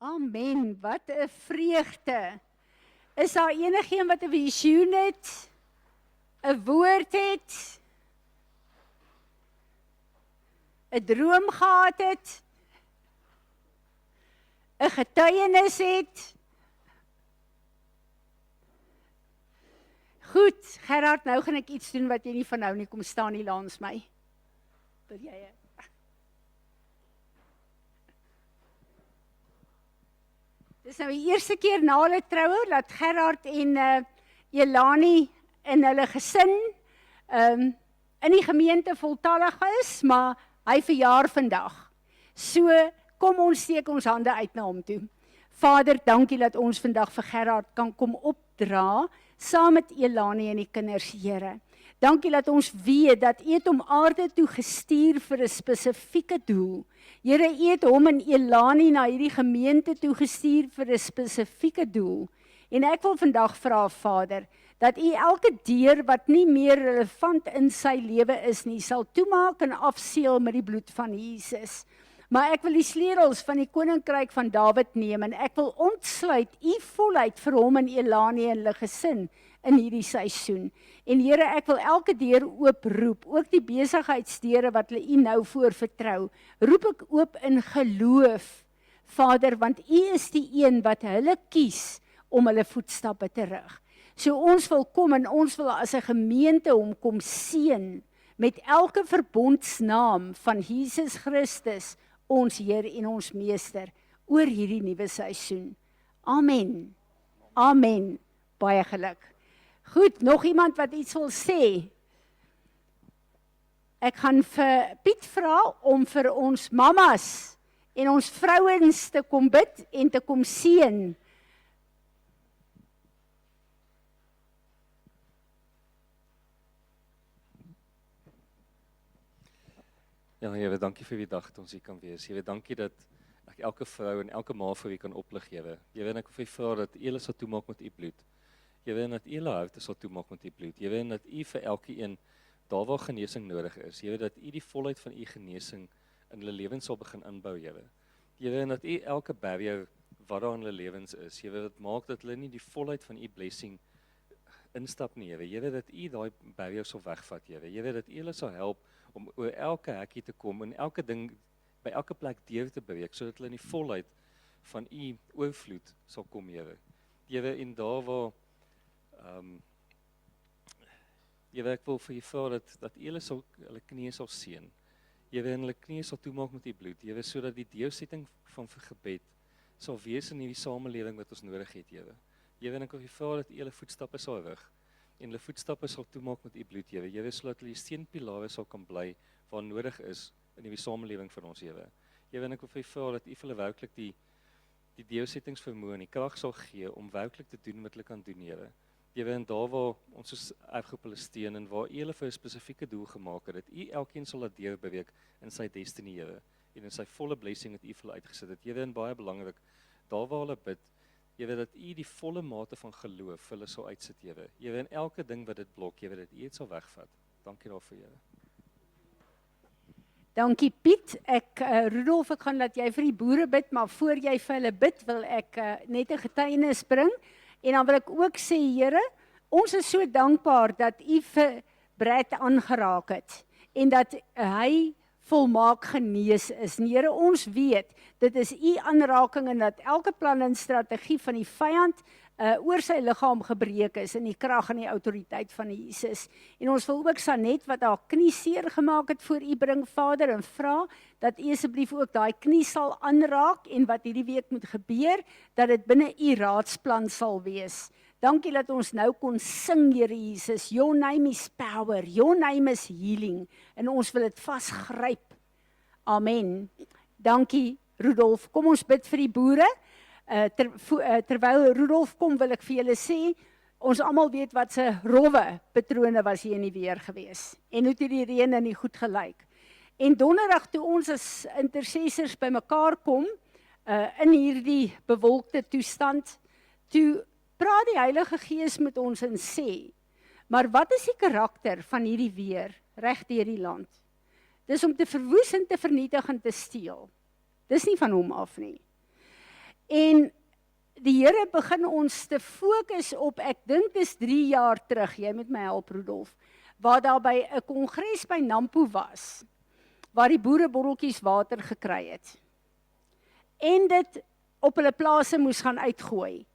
Amen, wat 'n vreugde. Is daar enigiemand wat 'n visioen het? 'n woord het? 'n droom gehad het? 'n getuienis het? Goed, Gerard, nou gaan ek iets doen wat jy nie van nou nie, kom staan hier langs my. Wil jy? Dis nou die eerste keer na hulle troue, dat Gerard en Elani en hulle gesin in die gemeente voltallig is, maar hy verjaar vandag. So, kom ons steek ons hande uit na hom toe. Vader, dankie dat ons vandag vir Gerard kan kom opdra, saam met Elani en die kinders, Here. Dankie dat ons weet dat U het hom aarde toe gestuur vir 'n spesifieke doel. Here, U het hom en Elani na hierdie gemeente toe gestuur vir 'n spesifieke doel. En ek wil vandag vra, Vader, dat U elke deur wat nie meer relevant in sy lewe is nie, sal toemaak en afseël met die bloed van Jesus. Maar ek wil die sleutels van die koninkryk van Dawid neem en ek wil ontsluit U volheid vir hom en Elani en hulle gesin in hierdie seisoen. En Here, ek wil elke deur ooproep, ook die besigheidsdeure wat hulle U nou voor vertrou. Roep ek oop in geloof, Vader, want U is die een wat hulle kies om hulle voetstappe te rig. So ons wil kom en ons wil as 'n gemeente hom kom seën met elke verbondsnaam van Jesus Christus, ons Heer en ons Meester, oor hierdie nuwe seisoen. Amen. Amen. Baie geluk. Goed, nog iemand wat iets wil sê? Ek gaan vir Piet vra om vir ons mamas en ons vrouens te kom bid en te kom seën. Ja, Here, dankie vir die dag dat ons hier kan wees. Here, dankie dat ek elke vrou en elke ma vir U kan oplig, Here. Here, en ek wil vir U vra dat U hulle sal toemaak met U bloed. Here, en dat U hulle harte sal toemaak met U bloed. Here, en dat U vir elkeen daar waar genesing nodig is, Here, dat U die volheid van U genesing in hulle lewens sal begin inbou, Here. Here, en dat U elke barrier wat daar in hulle lewens is, Here, dat maak dat hulle nie die volheid van U blessing instap nie, Here. Here, dat U daai barrier sal wegvat, Here. Here, dat U hulle sal help om oor elke hekkie te kom en elke ding by elke plek deur te beweeg, sodat hulle in die volheid van U oorvloed sal kom, Here. Here, en daar waar Here, ek wil vir U vra dat U hulle knieë sal seën. Here, en hulle knieë sal toemaak met U bloed, Here, sodat die deursetting van gebed sal wees in hierdie samelewing wat ons nodig het, Here. Here, en ek wil vir U vra dat U hulle voetstappe sal rig en hulle voetstappe sal toemaak met U bloed, Here. Here, sodat hulle die steunpilare sal kan bly waar nodig is in die samelewing van ons, Here. Here, en ek wil vir U vra dat U vir hulle werklik die deursettingsvermoë en die krag sal gee om werklik te doen wat hulle kan doen, Here. Here, en daar waar ons soos erfgroep hulle steun en waar U hulle vir 'n spesifieke doel gemaak het, dat U elkeen sal laat deurbeweeg in sy destiny, Here, en in sy volle blessing wat U vir hulle uitgesit het. Here, en baie belangrik, daar waar hulle bid, Here, dat U die volle mate van geloof vir hulle sal uitsit, Here. Here, en elke ding wat dit blok, Here, dat U dit sal wegvat. Dankie daarvoor, Here. Dankie Piet. Rudolf, ek gaan laat jy vir die boere bid, maar voor jy vir hulle bid, wil ek net 'n getuienis bring. En dan wil ek ook sê, Here, ons is so dankbaar dat U vir Brad aangeraak het en dat hy volmaak genees is. En Here, ons weet, dit is U aanraking en dat elke plan en strategie van die vyand oor sy liggaam gebreek is in die krag en die autoriteit van Jesus. En ons wil ook Sanet wat haar knie seer gemaak het voor U bring, Vader, en vra dat U asseblief ook daai knie sal aanraak en wat hierdie week moet gebeur, dat dit binne U raadsplan sal wees. Dankie dat ons nou kon sing, Here Jesus, Your name is power, Your name is healing, en ons wil dit vasgryp. Amen. Dankie, Rudolf. Kom ons bid vir die boere. Terwyl Rudolf kom, wil ek vir julle sê, ons almal weet wat se rowwe patrone was hier in die weer gewees. En hoe het die reën en die goed gelyk. En donderdag toe ons as intercessors bymekaar kom, in hierdie bewolkte toestand, toe praat die Heilige Gees met ons en sê, maar wat is die karakter van hierdie weer reg deur die land? Dis om te verwoes en te vernietig en te steel. Dis nie van hom af nie. En die Here begin ons te fokus op, ek dink dis 3 jaar terug, jy met my help Rudolf, waar daar by 'n kongres by Nampo was, waar die boere botteltjies water gekry het. En dit op hulle plase moes gaan uitgooi.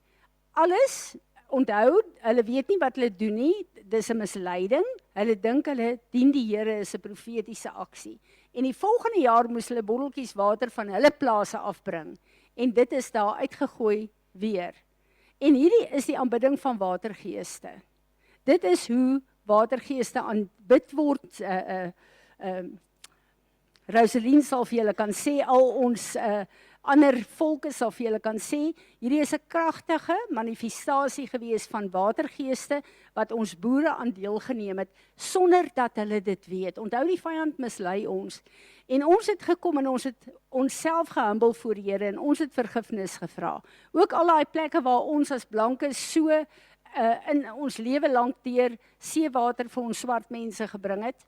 Alles, onthou, hulle weet nie wat hulle doen nie, dis 'n misleiding, hulle dink hulle dien die Here is 'n profetiese aksie. En die volgende jaar moes hulle botteltjies water van hulle plase afbring, en dit is daar uitgegooi weer. En hierdie is die aanbidding van watergeeste. Dit is hoe watergeeste aanbid word. Rosaline sal vir julle kan sê, al ons ander volke sal vir julle kan sê, hierdie is 'n kragtige manifestasie gewees van watergeeste, wat ons boere aan deel geneem het, sonder dat hulle dit weet. Onthou, die vyand mislei ons. En ons het gekom en ons het onsself gehumble voor die Here en ons het vergifnis gevra. Ook al daai plekke waar ons as blankes so in ons lewe lank deur seewater vir ons swart mense gebring het,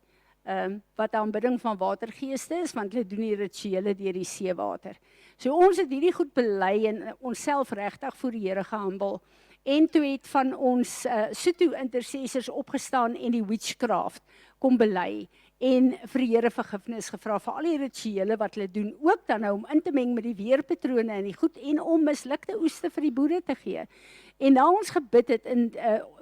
wat aanbidding van watergeeste is, want hulle doen die rituele deur die seewater. So ons het hierdie goed bely en onsself regtig voor die Here gehumble. En toe het van ons Sotho intercessors opgestaan en die witchcraft kom bely en vir die Here vergifnis gevra vir al die rituele wat hulle doen, ook dan nou om in te meng met die weerpatrone en die goed en om mislukte oeste vir die boere te gee. En na ons gebid het en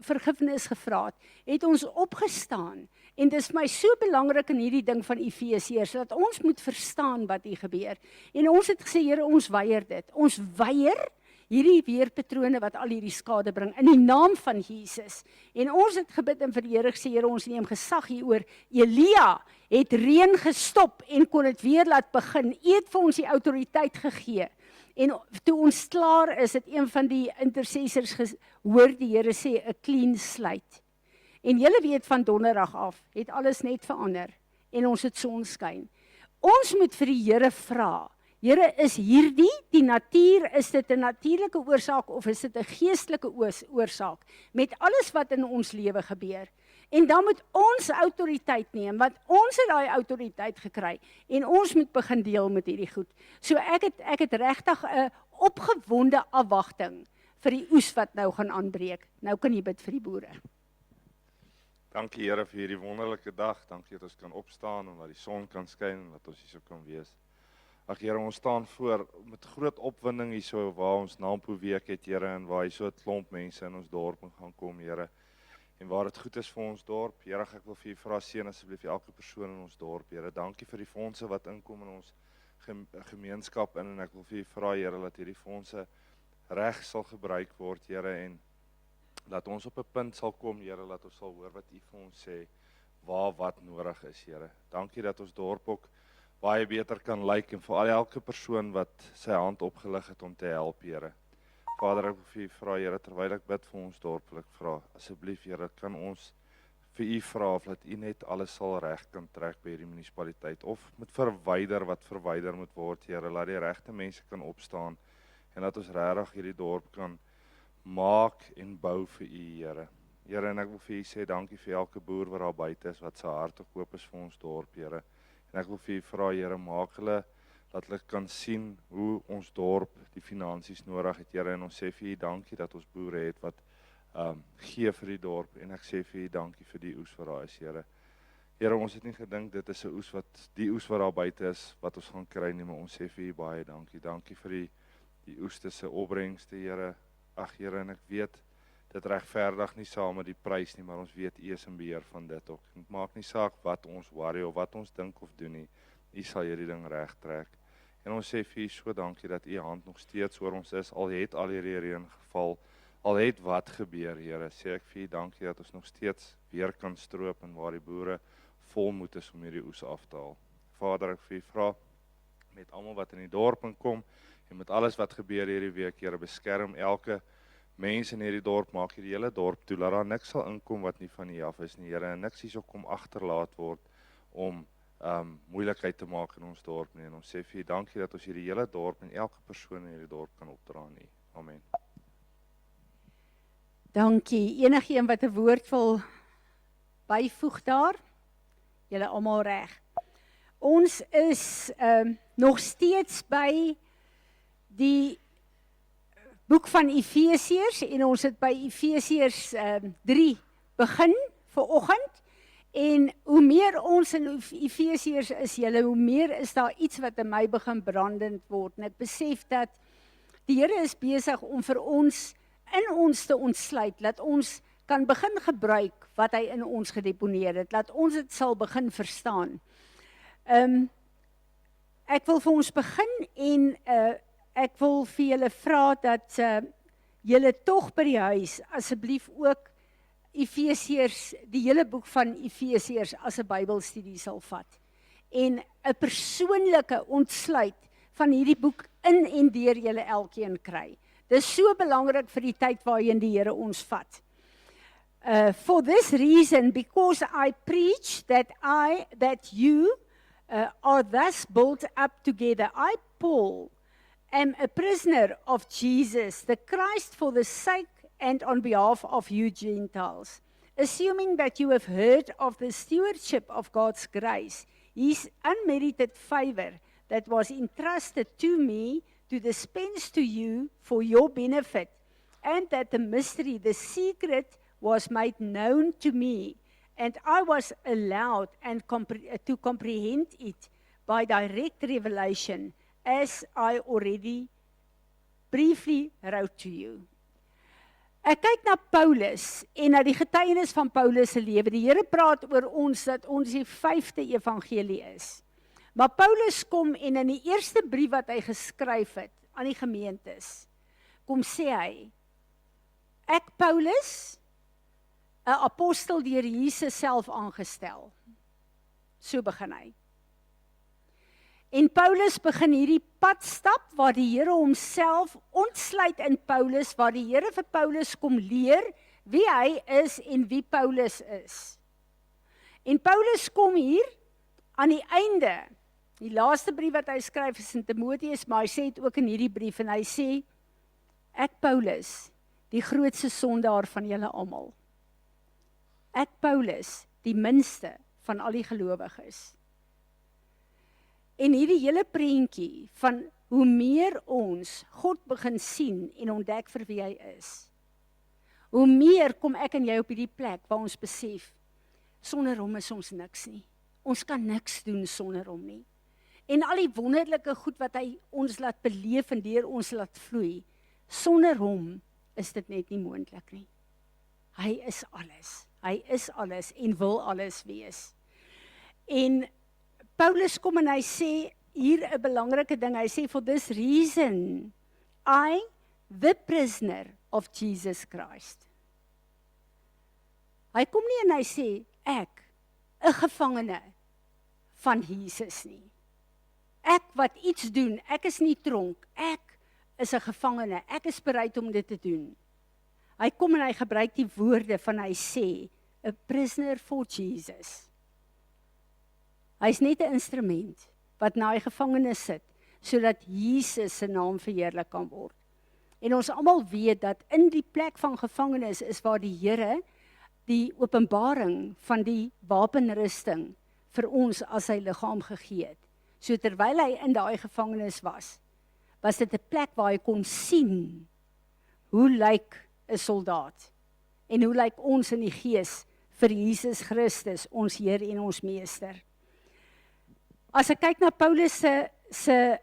vergifnis gevra het ons opgestaan. En dit is vir my so belangrik in hierdie ding van Efesiërs, dat ons moet verstaan wat hier gebeur. En ons het gesê, Here, ons weier dit. Ons weier hierdie weerpatrone wat al hierdie skade bring, in die naam van Jesus. En ons het gebid en vir die Here gesê, Here, ons neem gesag hieroor. Elia het reën gestop en kon dit weer laat begin. U het vir ons die autoriteit gegee. En toe ons klaar is, het een van die intercessors gehoor die Here sê, 'n clean slate. En julle weet van donderdag af, het alles net verander. En ons het sonskyn. Ons moet vir die Here vra, Here, is hierdie die natuur, is dit 'n natuurlike oorsaak of is dit 'n geestelike oorsaak met alles wat in ons lewe gebeur? En dan moet ons autoriteit neem, want ons het daai autoriteit gekry en ons moet begin deel met hierdie goed. So ek het regtig 'n opgewonde afwagting vir die oes wat nou gaan aanbreek. Nou kan jy bid vir die boere. Dankie Here vir hierdie wonderlike dag. Dankie dat ons kan opstaan en dat die son kan skyn en dat ons hier so kan wees. Ag Here, ons staan voor met groot opwinding hier so waar ons Nampo week het, Here, en waar hier so 'n klomp mense in ons dorp gaan kom, Here. En waar dit goed is vir ons dorp, Here, ek wil vir U vra, seën asseblief elke persoon in ons dorp, Here. Dankie vir die fondse wat inkom in ons gemeenskap in, en ek wil vir U vra, Here, dat hierdie fondse reg sal gebruik word, Here, en dat ons op 'n punt sal kom, Here, dat ons sal hoor wat U vir ons sê, waar wat nodig is, Here. Dankie dat ons dorp ook baie beter kan lyk en vir elke persoon wat sy hand opgelig het om te help, Here. Vader, ek wil vir U vra, Here, terwyl ek bid vir ons dorp, wil ek vra, asseblief, Here, kan ons vir U vra of dat U net alles sal reg kan trek by hierdie munisipaliteit, of moet verwyder wat verwyder moet word, Here, laat die regte mense kan opstaan en dat ons regtig hierdie dorp kan maak en bou vir U, Here. Here, en ek wil vir U sê dankie vir elke boer wat daar buite is, wat sy hart oop is vir ons dorp, Here. En ek wil vir U vra, Here, maak hulle, dat hulle kan sien hoe ons dorp die finansies nodig het, Here, en ons sê vir U dankie dat ons boere het wat gee vir die dorp, en ek sê vir U dankie vir die oes wat daar is, Here. Here, ons het nie gedink dit is 'n oes die oes wat daar buite is, wat ons gaan kry nie, maar ons sê vir U baie dankie. Dankie vir die oeste se opbrengste, Here. Ag Here, en ek weet, dit regverdig nie saam met die prys nie, maar ons weet U is in beheer van dit ook. Dit maak nie saak wat ons worry of wat ons dink of doen nie, U sal hierdie ding reg trek. En ons sê vir U so dankie dat U hand nog steeds oor ons is, al het al hierdie reën geval, al het wat gebeur, Here, sê ek vir U dankie dat ons nog steeds weer kan stroop en waar die boere volmoed is om hierdie oes af te haal. Vader, ek vir U vra, met almal wat in die dorp inkom, en met alles wat gebeur hierdie week, Here, beskerm elke mense in hierdie dorp, maak hierdie hele dorp toe, laat daar niks sal inkom wat nie van U af is nie, Here, en niks hierso kom agterlaat word om moeilikheid te maak in ons dorp nie, en ons sê vir U dankie dat ons hierdie hele dorp en elke persoon in hierdie dorp kan opdra nie. Amen. Dankie. Enigeen wat 'n woord wil byvoeg daar? Julle almal reg. Ons is nog steeds by die boek van Efesiërs en ons het by Efesiërs 3 begin vanoggend. En hoe meer ons in Efesiërs is, hoe meer is daar iets wat in my begin brandend word. En ek besef dat die Here is besig om vir ons, in ons te ontsluit, dat ons kan begin gebruik wat hy in ons gedeponeer het, dat ons dit sal begin verstaan. Ek wil vir ons begin en ek wil vir julle vra dat julle tog by die huis asseblief ook Efesiërs, die hele boek van Efesiërs as 'n Bybelstudie sal vat. En 'n persoonlike ontsluit van hierdie boek in en deur julle elkeen kry. Dis so belangrik vir die tyd waarin die Here ons vat. For this reason, because I preach that you are thus built up together, I, Paul, am a prisoner of Jesus, the Christ, for the sake and on behalf of you Gentiles, assuming that you have heard of the stewardship of God's grace, His unmerited favor that was entrusted to me to dispense to you for your benefit, and that the mystery, the secret, was made known to me, and I was allowed to comprehend it by direct revelation, as I already briefly wrote to you. Ek kyk na Paulus en na die getuienis van Paulus se lewe. Die Here praat oor ons dat ons die 5de evangelie is. Maar Paulus kom en in die eerste brief wat hy geskryf het aan die gemeentes, kom sê hy, ek Paulus, 'n apostel deur Jesus self aangestel. So begin hy. En Paulus begin hierdie pad stap waar die Here homself ontsluit in Paulus, waar die Here vir Paulus kom leer wie hy is en wie Paulus is. En Paulus kom hier aan die einde, die laaste brief wat hy skryf is in Timoteus, maar hy sê dit ook in hierdie brief en hy sê, ek Paulus, die grootste sondaar van julle almal. Ek Paulus, die minste van al die gelowiges. En hierdie hele prentjie van hoe meer ons God begin sien en ontdek vir wie hy is, hoe meer kom ek en jy op hierdie plek waar ons besef, sonder hom is ons niks nie. Ons kan niks doen sonder hom nie. En al die wonderlike goed wat hy ons laat beleef en deur ons laat vloei, sonder hom is dit net nie moontlik nie. Hy is alles. Hy is alles en wil alles wees. En Paulus kom en hy sê, hier 'n belangrike ding, hy sê, for this reason, I, the prisoner of Jesus Christ. Hy kom nie en hy sê, ek, 'n gevangene van Jesus nie. Ek wat iets doen, ek is nie tronk, ek is 'n gevangene, ek is bereid om dit te doen. Hy kom en hy gebruik die woorde van hy sê, a prisoner for Jesus. Hy is net 'n instrument wat na die gevangenis sit, sodat Jesus se naam verheerlik kan word. En ons almal weet dat in die plek van gevangenis is waar die Here die openbaring van die wapenrusting vir ons as sy liggaam gegee het. So terwyl hy in daai gevangenis was dit 'n plek waar hy kon sien hoe lyk 'n soldaat en hoe lyk ons in die gees vir Jesus Christus, ons Heer en ons Meester. As ek kyk na Paulus se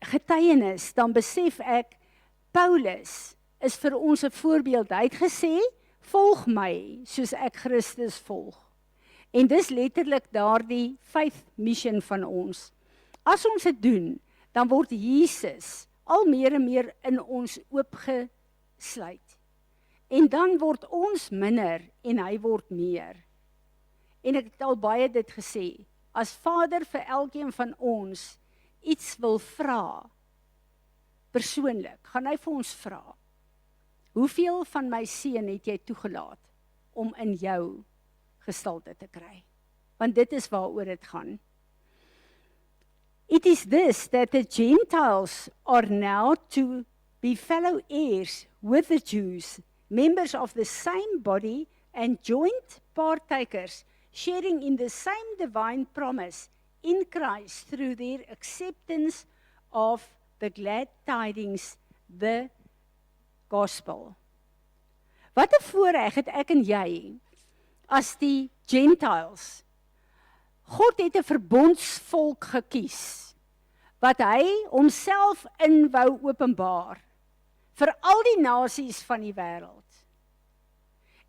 getuienis, dan besef ek, Paulus is vir ons 'n voorbeeld. Hy het gesê, volg my soos ek Christus volg. En dis letterlik daardie faith mission van ons. As ons dit doen, dan word Jesus al meer en meer in ons oopgesluit. En dan word ons minder en hy word meer. En ek het al baie dit gesê, as Vader vir elkeen van ons iets wil vra, persoonlik, gaan hy vir ons vra, hoeveel van my seun het jy toegelaat om in jou gestalte te kry? Want dit is waaroor dit gaan. It is this that the Gentiles are now to be fellow heirs with the Jews, members of the same body and joint partakers, sharing in the same divine promise in Christ through their acceptance of the glad tidings, the gospel. Wat 'n voorreg het ek en jy as die Gentiles. God het 'n verbondsvolk gekies, wat hy homself in wou openbaar, vir al die nasies van die wêreld.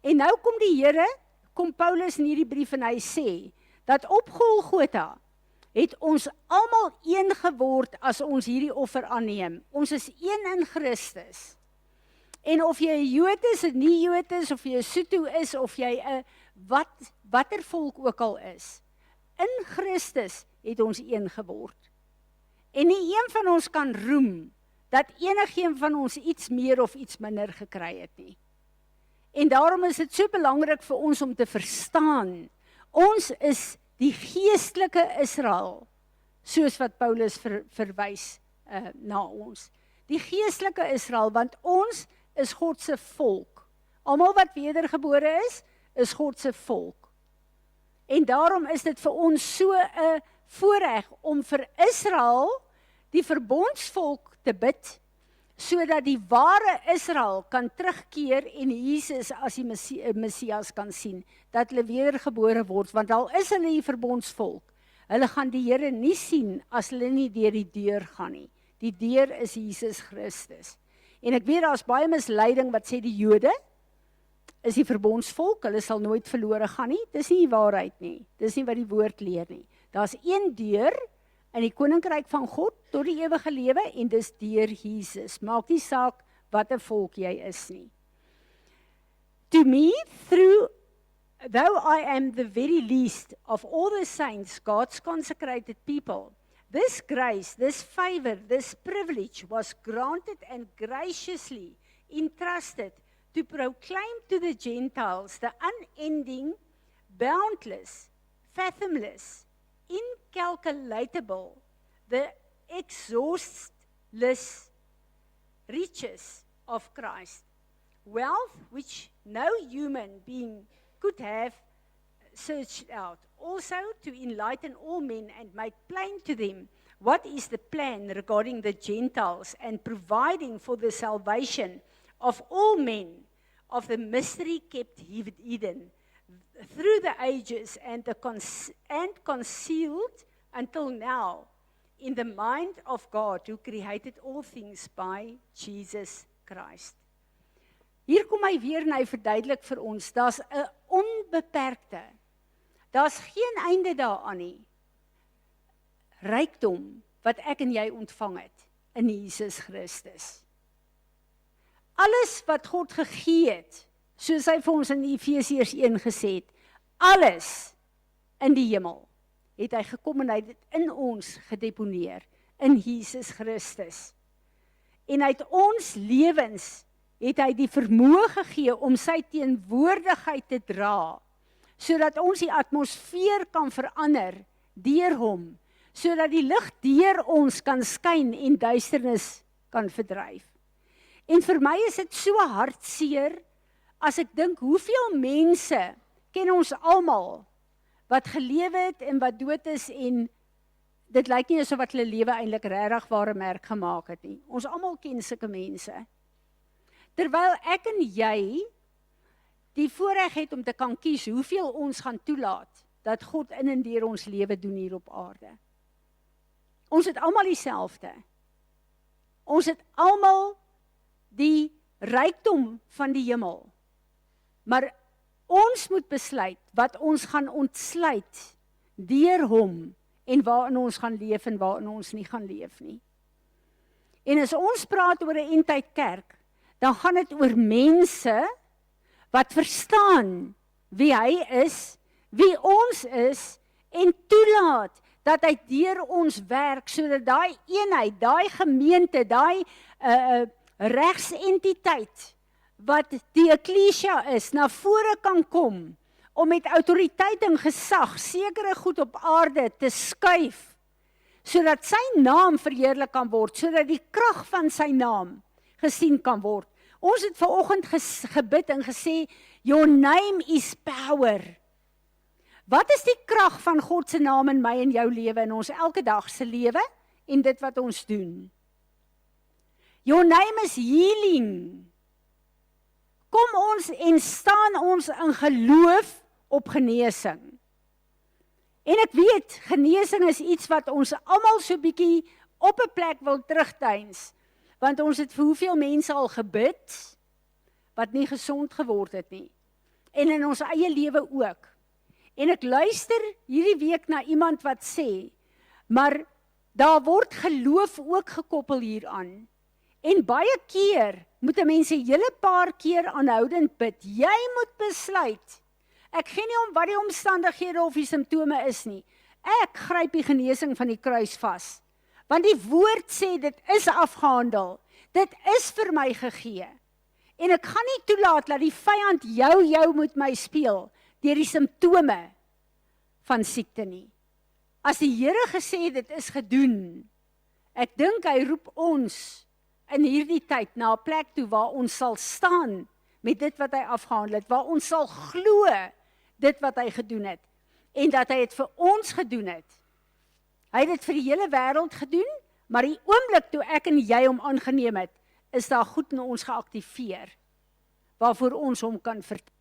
En nou kom Paulus in hierdie brief en hy sê, dat op Golgotha het ons almal een geword as ons hierdie offer aanneem. Ons is een in Christus. En of jy 'n Jood is, 'n nie Jood is, of jy 'n Sotho is, of jy 'n watter volk ook al is, in Christus het ons een geword. En nie een van ons kan roem, dat enigeen van ons iets meer of iets minder gekry het nie. En daarom is dit so belangrik vir ons om te verstaan, ons is die geestelike Israel, soos wat Paulus verwys na ons. Die geestelike Israel, want ons is God se volk. Almal wat wedergebore is God se volk. En daarom is dit vir ons so 'n voorreg om vir Israel, die verbondsvolk, te bid, sodat die ware Israel kan terugkeer en Jesus as die Messias kan sien, dat hulle wedergebore word, want al is hulle die verbondsvolk, hulle gaan die Here nie sien as hulle nie deur die deur gaan nie. Die deur is Jesus Christus. En ek weet daar's baie misleiding wat sê die Jode is die verbondsvolk, hulle sal nooit verlore gaan nie. Dis nie die waarheid nie. Dis nie wat die woord leer nie. Daar's een deur in die koninkryk van God tot die ewige lewe en dis deur Jesus. Maak nie saak wat 'n volk jy is nie. To me, though I am the very least of all the saints, God's consecrated people, this grace, this favor, this privilege was granted and graciously entrusted to proclaim to the Gentiles the unending, boundless, fathomless, incalculable, the exhaustless riches of Christ, wealth which no human being could have searched out, also to enlighten all men and make plain to them what is the plan regarding the Gentiles and providing for the salvation of all men, of the mystery kept hidden through the ages and concealed until now in the mind of God who created all things by Jesus Christ. Hier kom hy weer en hy verduidelik vir ons, daar's 'n onbeperkte, daar's geen einde daaraan nie, rykdom wat ek en jy ontvang het in Jesus Christus. Alles wat God gegee het, soos hy vir ons in Efesiërs 1 gesê het, alles in die hemel, het hy gekom en hy het dit in ons gedeponeer, in Jesus Christus. En uit ons lewens het hy die vermoë gegee om sy teenwoordigheid te dra, sodat ons die atmosfeer kan verander deur hom, sodat die lig deur ons kan skyn en duisternis kan verdryf. En vir my is dit so hartseer, as ek dink hoeveel mense ken ons almal, wat gelewe het en wat dood is, en dit lyk nie asof wat hulle lewe eintlik regtig ware merk gemaak het nie. Ons almal ken sulke mense. Terwyl ek en jy die voorreg het om te kan kies hoeveel ons gaan toelaat, dat God in en deur ons lewe doen hier op aarde. Ons het almal dieselfde. Ons het almal die rykdom van die hemel. Maar ons moet besluit wat ons gaan ontsluit deur hom en waarin ons gaan leef en waarin ons nie gaan leef nie. En as ons praat oor 'n eindtyd kerk, dan gaan dit oor mense wat verstaan wie hy is, wie ons is en toelaat dat hy deur ons werk sodat daai eenheid, daai gemeente, daai regsentiteit wat die eklesia is, na vore kan kom om met autoriteit en gesag sekere goed op aarde te skuif, sodat sy naam verheerlik kan word, sodat die krag van sy naam gesien kan word. Ons het vanoggend gebid en gesê, your name is power. Wat is die krag van God se naam in my en jou lewe, in ons elke dag se lewe en dit wat ons doen? Your name is healing. kom ons en staan ons in geloof op genesing. En ek weet, genesing is iets wat ons almal so bietjie op 'n plek wil terugtuins, want ons het vir hoeveel mense al gebid, wat nie gesond geword het nie, en in ons eie lewe ook. En ek luister hierdie week na iemand wat sê, maar daar word geloof ook gekoppel hieraan. En baie keer moet 'n mens 'n hele paar keer aanhoudend bid. Jy moet besluit. Ek gee nie om wat die omstandighede of die simptome is nie. Ek gryp die genesing van die kruis vas. Want die woord sê dit is afgehandel. Dit is vir my gegee. En ek gaan nie toelaat dat die vyand jou moet my speel deur die simptome van siekte nie. As die Here gesê dit is gedoen, ek dink hy roep ons in hierdie tyd na 'n plek toe waar ons sal staan met dit wat hy afgehandel het, waar ons sal glo dit wat hy gedoen het, en dat hy het vir ons gedoen het. Hy het dit vir die hele wêreld gedoen, maar die oomblik toe ek en jy hom aangeneem het, is daar goed in ons geaktiveer, waarvoor ons hom kan vertel.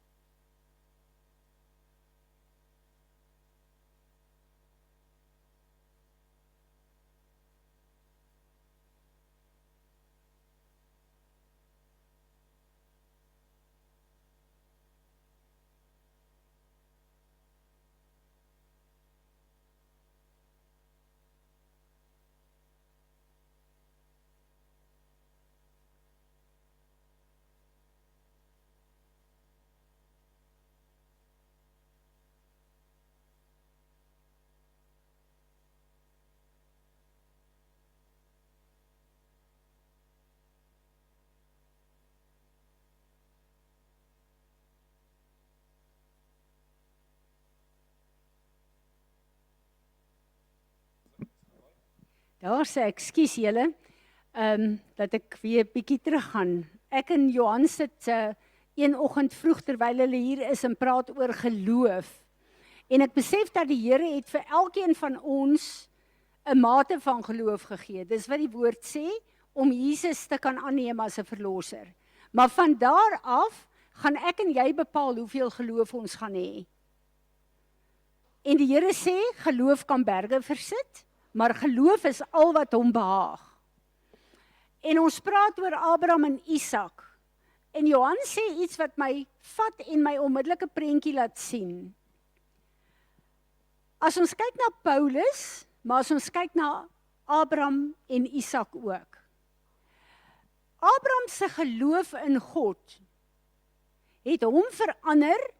Daar sê, ekskuus julle, dat ek weer bietjie teruggaan. Ek en Johan sit een oggend vroeg terwyl hulle hier is en praat oor geloof. En ek besef dat die Here het vir elkeen van ons 'n mate van geloof gegee. Dis wat die woord sê, om Jesus te kan aanneem as 'n verlosser. Maar van daar af gaan ek en jy bepaal hoeveel geloof ons gaan hê. En die Here sê, geloof kan berge versit, maar geloof is al wat hom behaag. En ons praat oor Abraham en Isak. En Johan sê iets wat my vat en my onmiddellike prentjie laat sien. As ons kyk na Paulus, maar as ons kyk na Abraham en Isak ook. Abraham se geloof in God het hom verander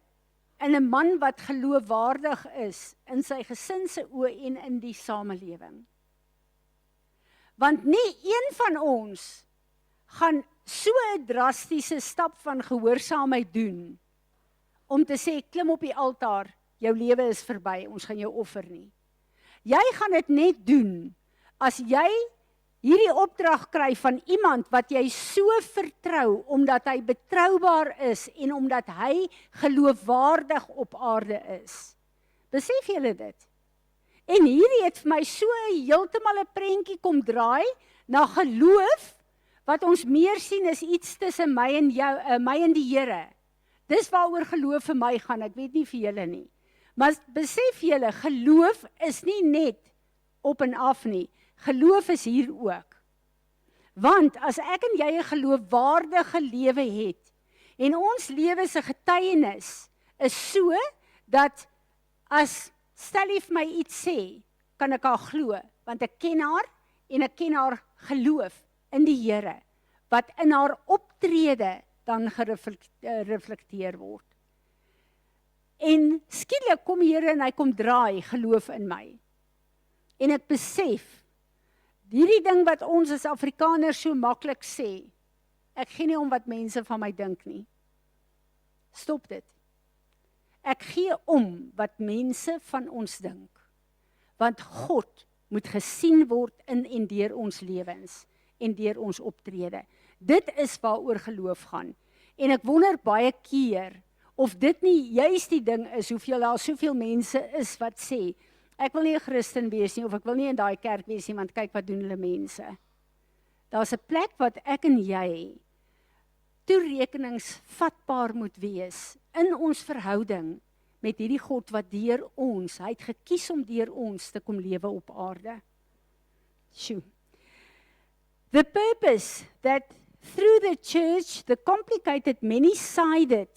in 'n man wat geloofwaardig is in sy gesin se oë en in die samelewing. Want nie een van ons gaan so 'n drastiese stap van gehoorsaamheid doen om te sê klim op die altaar, jou lewe is verby, ons gaan jou offer nie. Jy gaan dit net doen as jy hierdie opdrag kry van iemand wat jy so vertrou omdat hy betroubaar is en omdat hy geloofwaardig op aarde is. Besef julle dit? En hierdie het vir my so heeltemal 'n prentjie kom draai na geloof, wat ons meer sien is iets tussen my en jou, my en die Here. Dis waaroor geloof vir my gaan, ek weet nie vir julle nie. Maar besef julle, geloof is nie net op en af nie. Geloof is hier ook. Want as ek en jy 'n geloofwaardige lewe het, en ons lewe se getuienis is so, dat as Stellie my iets sê, kan ek haar glo, want ek ken haar, en ek ken haar geloof in die Here, wat in haar optrede dan gereflekteer word. En skielik kom die Here en hy kom draai geloof in my. En ek besef, hierdie ding wat ons as Afrikaners so maklik sê, ek gee nie om wat mense van my dink nie. Stop dit. Ek gee om wat mense van ons dink. Want God moet gesien word in en deur ons lewens en deur ons optrede. Dit is waaroor geloof gaan. En ek wonder baie keer of dit nie juist die ding is, hoeveel daar soveel mense is wat sê, ek wil nie 'n Christen wees nie, of ek wil nie in daai kerk wees nie, want kyk wat doen hulle mense. Daar's 'n plek wat ek en jy toerekeningsvatbaar moet wees in ons verhouding met hierdie God wat deur ons, hy het gekies om deur ons te kom lewe op aarde. Sjoe. The purpose that through the church, the complicated, many-sided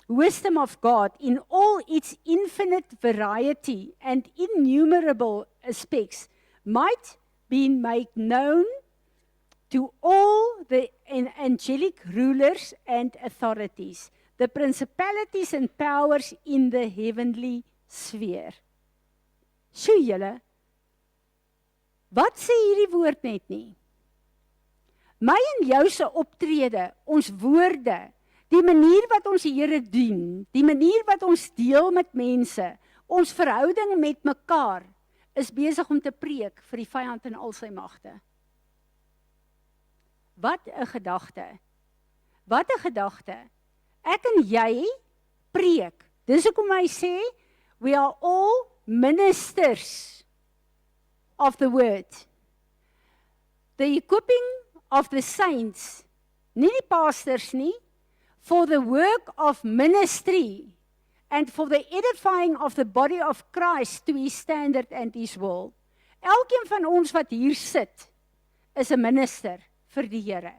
wisdom of God in all its infinite variety and innumerable aspects might be made known to all the angelic rulers and authorities, the principalities and powers in the heavenly sphere. So julle, wat sê hierdie woord net nie? My en jou se optrede, ons woorde, die manier wat ons die Here dien, die manier wat ons deel met mense, ons verhouding met mekaar, is besig om te preek vir die vyand en al sy magte. Wat 'n gedagte. Wat 'n gedagte. Ek en jy preek. Dis hoekom hy sê, we are all ministers of the word. The equipping of the saints, nie die pastors nie, for the work of ministry and for the edifying of the body of Christ to his standard and his will. Elkeen van ons wat hier sit, is 'n minister vir die Here,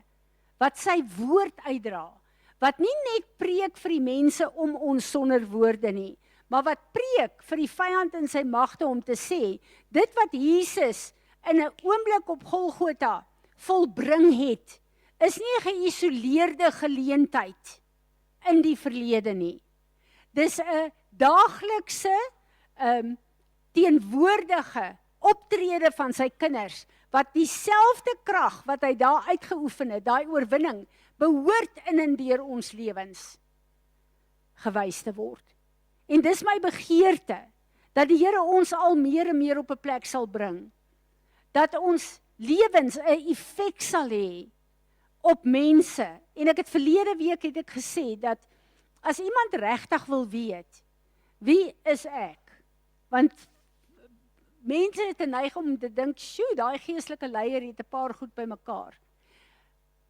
wat sy woord uitdra, wat nie net preek vir die mense om ons sonder woorde nie, maar wat preek vir die vyand en sy magte om te sê, dit wat Jesus in 'n oomblik op Golgotha volbring het, is nie 'n geïsoleerde geleentheid in die verlede nie. Dis 'n daaglikse teenwoordige optrede van sy kinders, wat dieselfde krag wat hy daar uitgeoefen het, daai oorwinning, behoort in en deur ons lewens gewys te word. En dis my begeerte, dat die Here ons al meer en meer op 'n plek sal bring, dat ons lewens 'n effek sal hê op mense. En ek het verlede week het ek gesê, dat as iemand regtig wil weet, wie is ek? Want mense het 'n neiging om te dink, sjoe, daai geestelike leier het 'n paar goed bymekaar.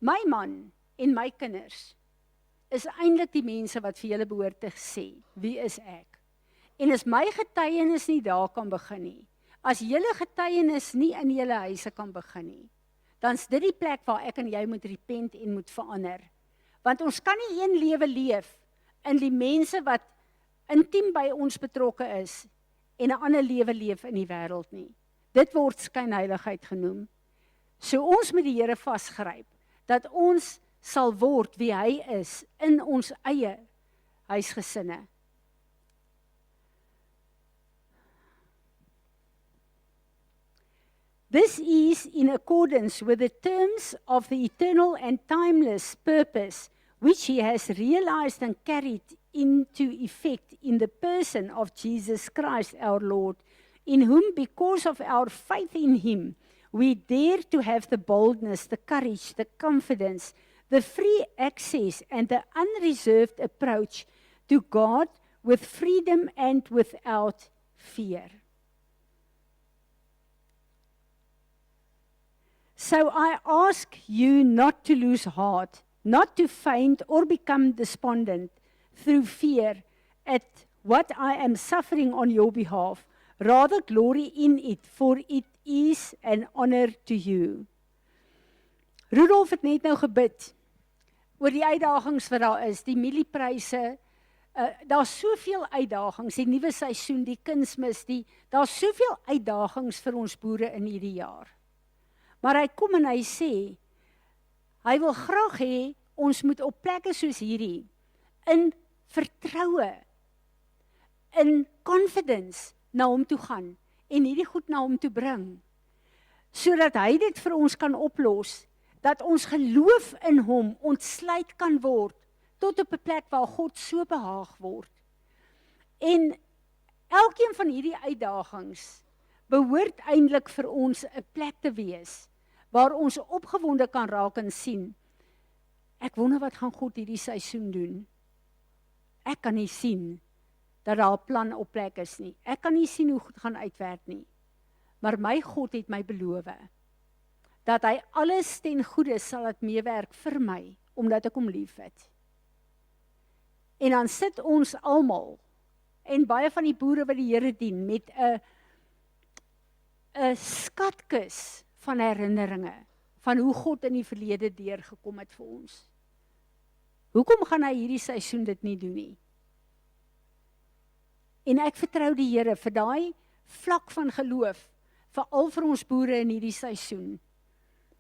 My man en my kinders is eintlik die mense wat vir julle behoort te sê, wie is ek? En as my getuienis nie daar kan begin nie, as julle getuienis nie in julle huise kan begin nie, dan is dit die plek waar ek en jy moet repent en moet verander. Want ons kan nie een lewe leef in die mense wat intiem by ons betrokke is en 'n ander lewe leef in die wêreld nie. Dit word skynheiligheid genoem. So ons moet die Here vasgryp, dat ons sal word wie hy is in ons eie huisgesinne. This is in accordance with the terms of the eternal and timeless purpose which he has realized and carried into effect in the person of Jesus Christ our Lord, in whom, because of our faith in him, we dare to have the boldness, the courage, the confidence, the free access and the unreserved approach to God with freedom and without fear. So I ask you not to lose heart, not to faint or become despondent through fear at what I am suffering on your behalf. Rather glory in it, for it is an honor to you. Rudolf het net nou gebid oor die uitdagings wat daar is, die mieliepryse, daar's soveel uitdagings, die nuwe seisoen, die kunsmis, daar's soveel uitdagings vir ons boere in hierdie jaar. Maar hy kom en hy sê, hy wil graag hê, ons moet op plekke soos hierdie, in vertroue, in confidence, na hom toe gaan, en hierdie goed na hom toe bring, sodat hy dit vir ons kan oplos, dat ons geloof in hom ontsluit kan word, tot op 'n plek waar God so behaag word. En elkeen van hierdie uitdagings, behoort eintlik vir ons 'n plek te wees, waar ons opgewonde kan raak en sien, ek wonder wat gaan God hierdie seisoen doen. Ek kan nie sien dat daar 'n plan op plek is nie. Ek kan nie sien hoe goed gaan uitwerk nie. Maar my God het my beloof, dat hy alles ten goeie sal laat meewerk vir my, omdat ek hom liefhet. En dan sit ons almal, en baie van die boere wat die Here dien, met 'n skatkis van herinneringe, van hoe God in die verlede deurgekom het vir ons. Hoekom gaan hy hierdie seisoen dit nie doen nie? En ek vertrou die Here vir daai vlak van geloof, veral vir ons boere in hierdie seisoen.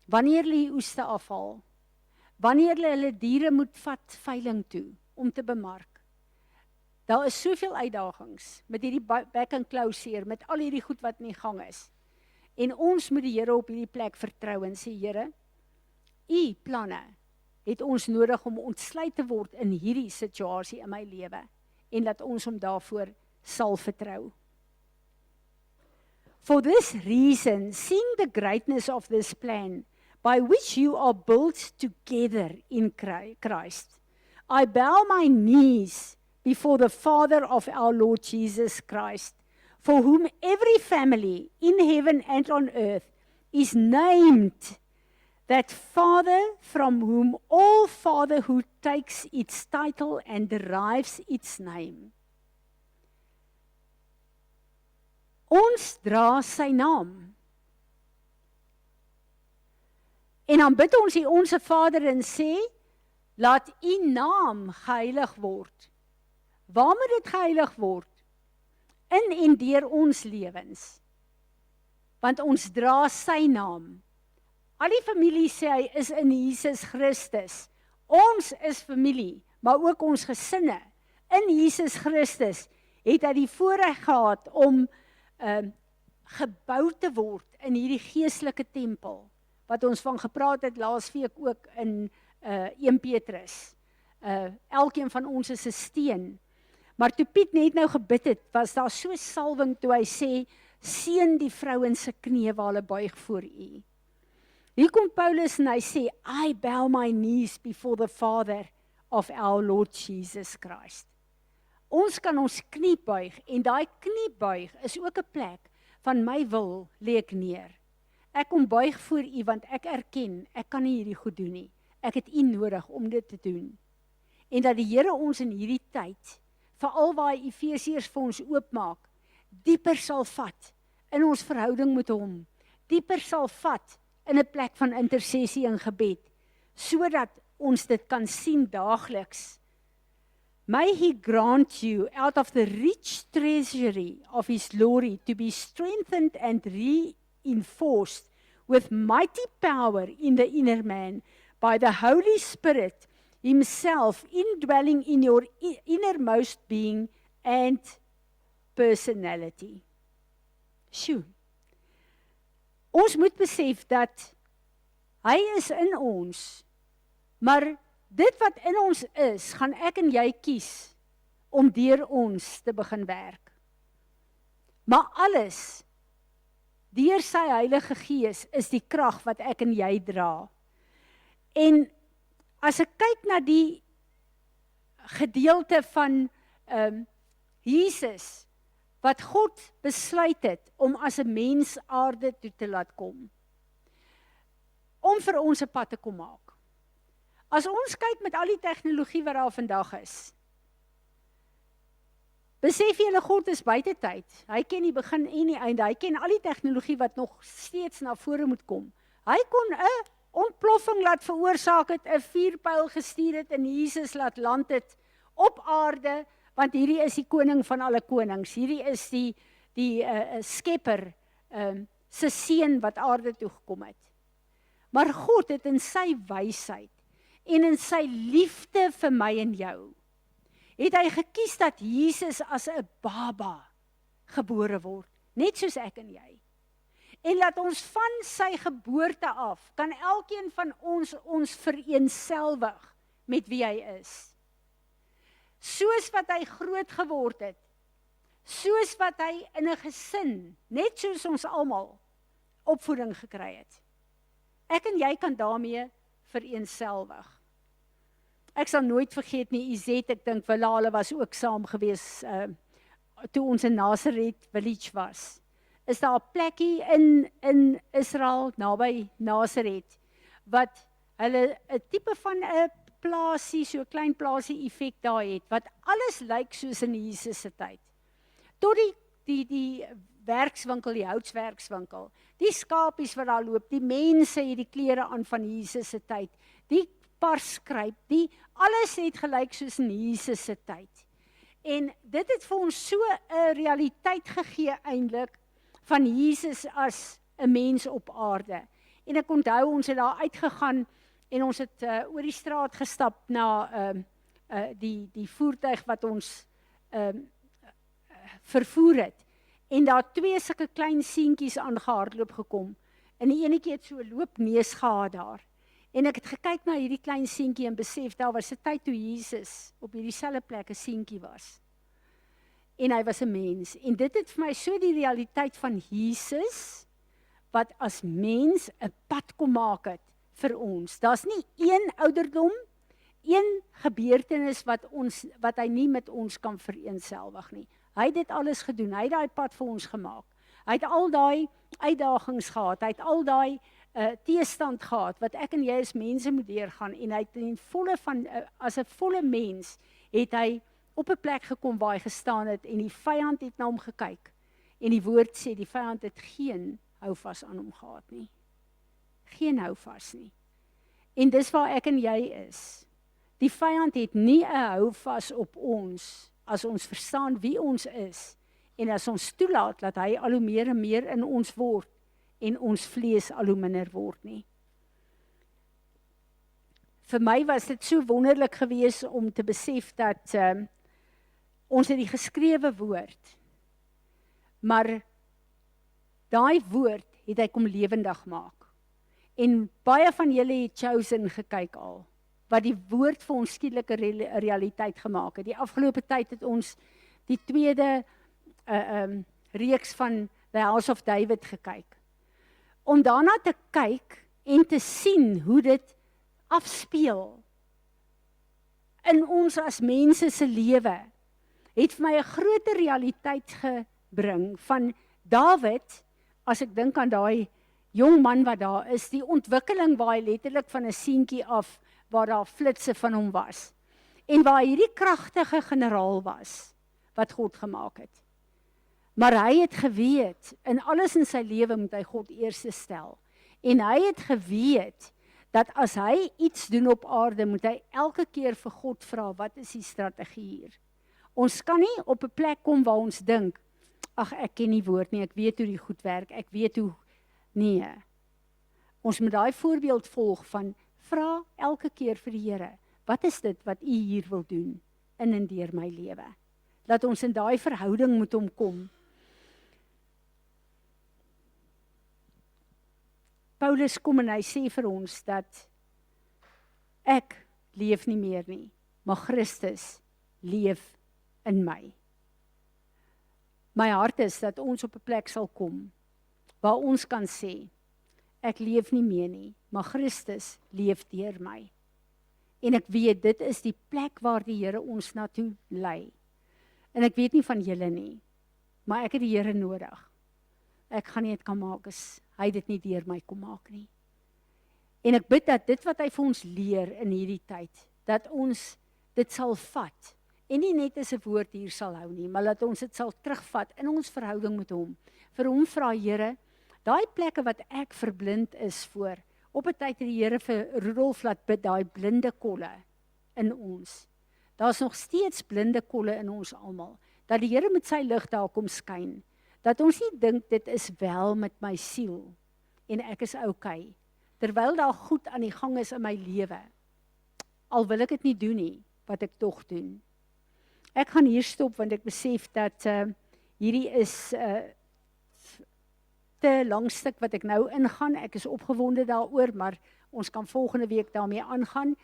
Wanneer hulle die oeste afhaal, wanneer hulle diere moet vat veiling toe, om te bemark. Daar is soveel uitdagings, met hierdie back and close met al hierdie goed wat in die gang is. En ons moet die Here op hierdie plek vertrou en sê, Here, U planne het ons nodig om ontsluit te word in hierdie situasie in my lewe, en dat ons hom daarvoor sal vertrou. For this reason, seeing the greatness of this plan, by which you are built together in Christ, I bow my knees before the Father of our Lord Jesus Christ, for whom every family in heaven and on earth is named, that Father from whom all fatherhood takes its title and derives its name. Ons dra sy naam. En dan bid ons die Onse Vader en sê, laat U naam geheilig word. Waar moet dit geheilig word? In en deur ons lewens. Want ons dra sy naam. Al die familie sê hy is in Jesus Christus. Ons is familie, maar ook ons gesinne. In Jesus Christus het hy die voorreg gehad om gebou te word in hierdie geestelike tempel, wat ons van gepraat het laasweek ook in 1 Petrus. Elkeen van ons is 'n steen. Maar toe Piet net nou gebid het, was daar so salwing toe hy sê, seën die vrouens se knieë waar hulle buig voor U. Hier kom Paulus en hy sê, I bow my knees before the Father of our Lord Jesus Christ. Ons kan ons knie buig, en daai kniebuig is ook 'n plek van my wil lê ek neer. Ek kom buig voor U, want ek erken, ek kan nie hierdie goed doen nie. Ek het U nodig om dit te doen. En dat die Here ons in hierdie tyd, veral waar hy Efesiërs vir ons oopmaak, dieper sal vat in ons verhouding met hom, dieper sal vat in 'n plek van intersessie en gebed, sodat ons dit kan sien daagliks. May He grant you out of the rich treasury of His glory to be strengthened and reinforced with mighty power in the inner man by the Holy Spirit Himself indwelling in your innermost being and personality. Sjoe. Ons moet besef dat hy is in ons, maar dit wat in ons is, gaan ek en jy kies om deur ons te begin werk. Maar alles, deur sy Heilige Gees, is die krag wat ek en jy dra. En as ek kyk na die gedeelte van Jesus, wat God besluit het om as 'n mens aarde toe te laat kom, om vir ons 'n pad te kom maak. As ons kyk met al die tegnologie wat daar vandag is, besef julle God is buite tyd. Hy ken die begin en die einde. Hy ken al die tegnologie wat nog steeds na vore moet kom. Hy kon 'n ontploffing laat veroorsaak het, 'n vuurpyl gestuur het en Jesus laat land het op aarde, want hierdie is die koning van alle konings. Hierdie is die skepper se seun wat aarde toe gekom het. Maar God het in sy wysheid en in sy liefde vir my en jou, het hy gekies dat Jesus as 'n baba gebore word, net soos ek en jy. En laat ons van sy geboorte af, kan elkeen van ons vereenselwig met wie hy is. Soos wat hy groot geword het, soos wat hy in 'n gesin, net soos ons almal, opvoeding gekry het. Ek en jy kan daarmee vereenselwig. Ek sal nooit vergeet nie, Izet, ek dink Willa was ook saam gewees, toe ons in Nazareth Village was. Is daar 'n plekkie in Israel, naby Nazareth, wat hulle 'n tipe van 'n plaasie, so 'n klein plaasie effek daar het, wat alles lyk soos in Jesus se tyd. Tot die werkswinkel, die houtswerkswinkel, die skapies wat daar loop, die mense het die klere aan van Jesus se tyd, die parskryp, alles het gelyk soos in Jesus se tyd. En dit het vir ons so 'n realiteit gegee eintlik van Jesus as 'n mens op aarde. En ek onthou ons het daar uitgegaan en ons het oor die straat gestap na die voertuig wat ons vervoer het. En daar 2 sulke klein seentjies aangehardloop gekom. En die enetjie het so 'n loopneus gehad daar. En ek het gekyk na hierdie klein seentjie en besef daar was 'n tyd toe Jesus op hierdie selfde plek 'n seentjie was. En hy was 'n mens. En dit het vir my so die realiteit van Jesus wat as mens 'n pad kom maak het vir ons. Daar's nie een ouderdom, een gebeurtenis wat hy nie met ons kan vereenselwig nie. Hy het dit alles gedoen. Hy het daai pad vir ons gemaak. Hy het al daai uitdagings gehad. Hy het al daai teestand gehad wat ek en jy as mense moet deurgaan en hy het in volle van as 'n volle mens het hy op 'n plek gekom waar hy gestaan het en die vyand het na hom gekyk. En die woord sê die vyand het geen houvas aan hom gehad nie. Geen houvas nie. En dis waar ek en jy is. Die vyand het nie 'n houvas op ons as ons verstaan wie ons is en as ons toelaat dat hy al hoe meer en meer in ons word en ons vlees al hoe minder word nie. Vir my was dit so wonderlik geweest om te besef dat ons het die geskrewe woord, maar daai woord het hy kom lewendig maak. En baie van julle het Chosen gekyk al, wat die woord vir ons skielike realiteit gemaak het. Die afgelope tyd het ons die tweede reeks van The House of David gekyk. Om daarna te kyk en te sien hoe dit afspeel in ons as mense se lewe, het vir my 'n groter realiteit gebring van Dawid, as ek dink aan daai jong man wat daar is, die ontwikkeling waar hy letterlik van 'n seentjie af, waar daar flitse van hom was, en waar hierdie kragtige generaal was, wat God gemaak het. Maar hy het geweet, in alles in sy lewe moet hy God eerste stel, en hy het geweet, dat as hy iets doen op aarde, moet hy elke keer vir God vra, wat is die strategie hier? Ons kan nie op 'n plek kom waar ons dink, ag ek ken nie woord nie, ek weet hoe die goed werk, ek weet hoe, nee. Ons moet daai voorbeeld volg van, vra elke keer vir die Here, wat is dit wat U hier wil doen, in en deur my lewe? Dat ons in daai verhouding moet hom kom. Paulus kom en hy sê vir ons dat ek leef nie meer nie, maar Christus leef in my. My hart is dat ons op 'n plek sal kom waar ons kan sê, ek leef nie meer nie, maar Christus leef deur my. En ek weet dit is die plek waar die Here ons na toe lei. En ek weet nie van julle nie, maar ek het die Here nodig. Ek gaan nie dit kan maak as hy dit nie deur my kom maak nie. En ek bid dat dit wat hy vir ons leer in hierdie tyd, dat ons dit sal vat, en nie net as 'n woord hier sal hou nie, maar dat ons dit sal terugvat in ons verhouding met hom. Vir hom vra, Here, daai plekke wat ek verblind is voor, op 'n tyd het die Here vir Rudolf laat bid, daai blinde kolle in ons. Daar's nog steeds blinde kolle in ons almal, dat die Here met sy lig daar kom skyn, dat ons nie dink dit is wel met my siel, en ek is okay, terwyl daar goed aan die gang is in my lewe, al wil ek dit nie doen nie, wat ek tog doen. Ek gaan hier stop, want ek besef dat hierdie is te lang stuk wat ek nou ingaan. Ek is opgewonde daaroor, maar ons kan volgende week daarmee aangaan.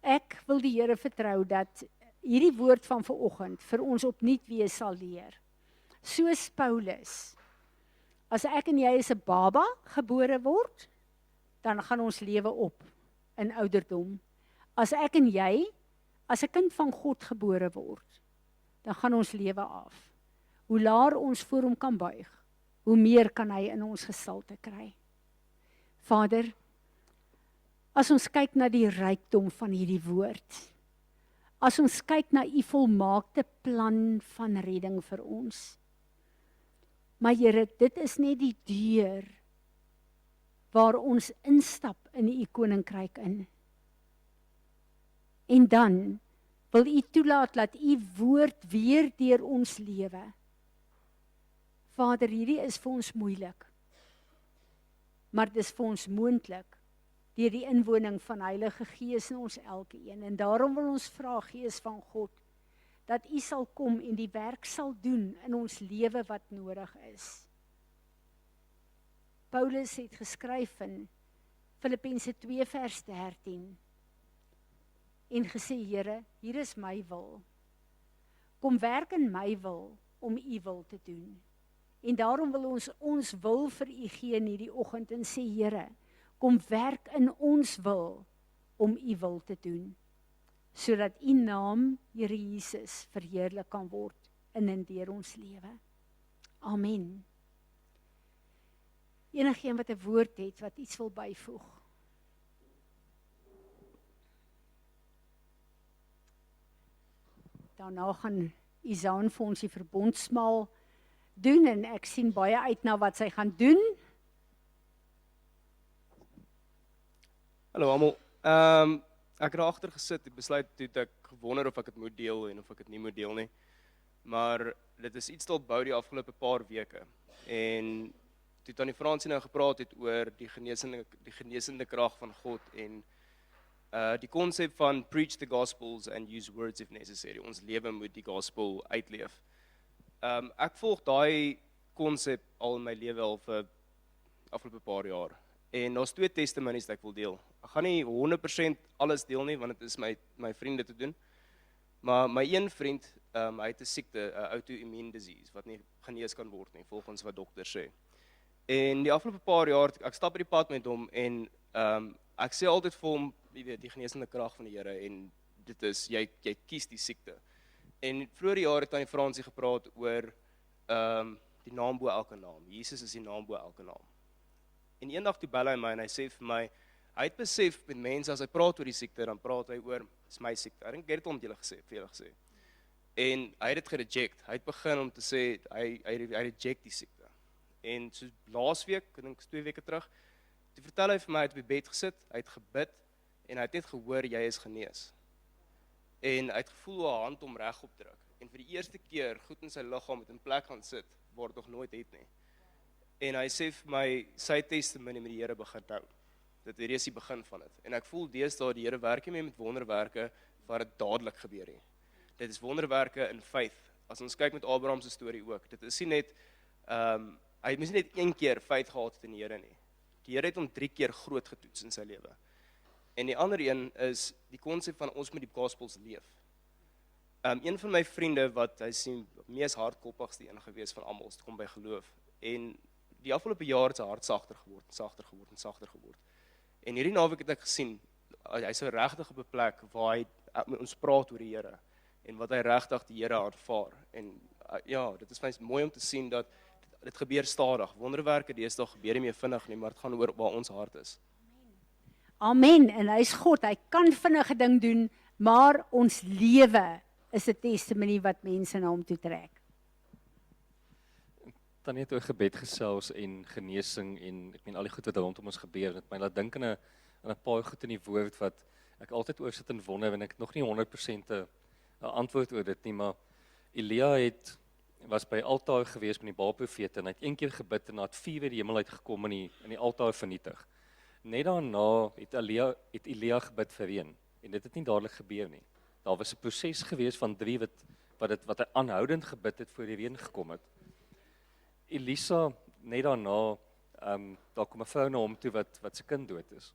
Ek wil die Here vertrou dat hierdie woord van vanoggend vir ons opnuut weer sal leer. Soos Paulus, as ek en jy as 'n baba gebore word, dan gaan ons lewe op in ouderdom. As ek en jy as 'n kind van God gebore word, dan gaan ons lewe af. Hoe laer ons voor hom kan buig, hoe meer kan hy in ons gestalte kry. Vader, as ons kyk na die rykdom van hierdie woord, as ons kyk na u volmaakte plan van redding vir ons. Maar Here, dit is net die deur waar ons instap in u koninkryk in. En dan wil u toelaat dat u woord weer deur ons lewe. Vader, hierdie is vir ons moeilik. Maar dit is vir ons moontlik deur die inwoning van Heilige Gees in ons elkeen. En daarom wil ons vra, Gees van God, dat u sal kom en die werk sal doen in ons lewe wat nodig is. Paulus het geskryf in Filippense 2 vers 13 en gesê, Here, hier is my wil. Kom werk in my wil om u wil te doen. En daarom wil ons wil vir u gee in hierdie oggend en sê, Here, kom werk in ons wil om u wil te doen, sodat u naam, Here Jesus, verheerlik kan word in en deur ons lewe. Amen. Enigeen wat 'n woord het, wat iets wil byvoeg. Daarna gaan Izaan vir ons die verbondsmaal doen en ek sien baie uit na wat sy gaan doen. Hallo almal. Ek het agter gesit en besluit toe ek gewonder of ek dit moet deel en of ek dit nie moet deel nie. Maar dit is iets tot bou die afgelope paar weke. En toe Tannie Fransie nou gepraat het oor die genesende krag van God en die konsep van preach the gospels and use words if necessary. Ons lewe moet die gospel uitleef. Ek volg daai konsep al in my lewe al vir afgelope paar jaar. En daar's 2 testimonies wat ek wil deel. Ek gaan nie 100% alles deel nie, want dit is my vriende te doen. Maar my een vriend, hy het 'n siekte, 'n auto-immune disease, wat nie genees kan word nie, volgens wat dokters sê. En die afgelope paar jaar, ek stap op die pad met hom, en ek sê altyd vir hom, jy weet, die genesende krag van die Here, en dit is, jy kies die siekte. En vroeër die jaar het Tannie Fransie gepraat oor die naam bo elke naam. Jesus is die naam bo elke naam. En eendag toe bel hy my en hy sê vir my, hy het besef met mense, as hy praat oor die siekte, dan praat hy oor, dis my siekte. Ek dink ek het hom vir julle gesê. En hy het dit gereject. Hy het begin om te sê, hy reject die siekte. En so laasweek, ek dink 2 weke terug, toe vertel hy vir my, hy het op die bed gesit, hy het gebid, en hy het net gehoor, jy is genees. En hy het gevoel hoe 'n hand hom reg opdruk. En vir die eerste keer, goed in sy liggaam, het in plek gaan sit, waar het nog nooit het nie. En hy sê vir my, sy testimony met die Here begin nou. Dit is die begin van dit. En ek voel deesdae die Here werk nie meer met wonderwerke waar dit dadelik gebeur nie. Dit is wonderwerke in faith. As ons kyk met Abraham se storie ook. Dit is nie net hy het mos nie net 1 keer faith gehad het in die Here nie. Die Here het hom 3 keer groot getoets in sy lewe. En die ander een is die konsep van ons moet die gospels leef. Een van my vriende wat hy sien mees hardkoppigste een gewees van almal, kom by geloof. En die afgelope jaar het sy hart sagter geword. En hierdie naweek het ek gesien, hy is regtig op 'n plek waar hy met ons praat oor die Here en wat hy regtig die Here aanvaar. En ja, dit is vir my mooi om te sien dat dit gebeur stadig. Wonderwerke deesdae gebeur nie meer vinnig nie, maar dit gaan oor waar ons hart is. Amen, en hy is God, hy kan vinnige ding doen, maar ons lewe is 'n testimonie wat mense na hom toe trek. Tannie het oor gebed gesels en genesing en ek meen al die goed wat rondom ons gebeur. Dit my laat dink aan 'n paar goed in die woord wat ek altyd oor sit en wonder en ek het nog nie 100% 'n antwoord oor dit nie, maar Elia was by altaar gewees met die Baal-profete en hy het 1 keer gebid en het vuur uit die hemel uitgekom en die altaar vernietig. Net daarna het Elia gebid vir reën en dit het nie dadelik gebeur nie. Daar was 'n proses gewees van 3 wat hy aanhoudend gebid het voor die reën gekom het. Elisa, net daarna, daar kom 'n vrou na hom toe wat sy kind dood is.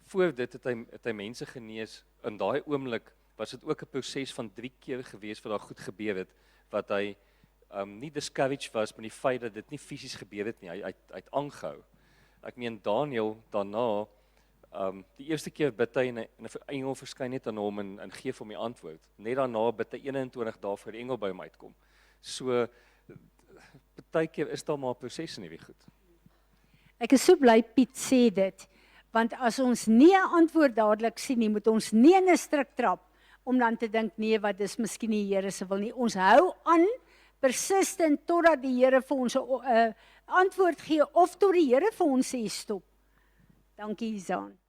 Voor dit het hy mense genees. In daai oomblik was dit ook 'n proses van 3 keer gewees wat daar goed gebeur het, wat hy nie discouraged was met die feit dat dit nie fisies gebeur het nie. Hy het aangehou. Ek meen Daniel daarna, die eerste keer bid hy en 'n engel verskyn net aan hom en gee vir hom die antwoord. Net daarna bid hy 21 dae voor die engel by hom uitkom. So partykeer is daar maar 'n proses in hierdie goed. Ek is so bly Piet sê dit, Want as ons nie 'n antwoord dadelik sien nie, moet ons nie in 'n struik trap om dan te dink nee, wat dis miskien nie die Here se wil nie. Ons hou aan persistent totdat die Here vir ons 'n antwoord gee of tot die Here vir ons sê stop. Dankie, Izaan.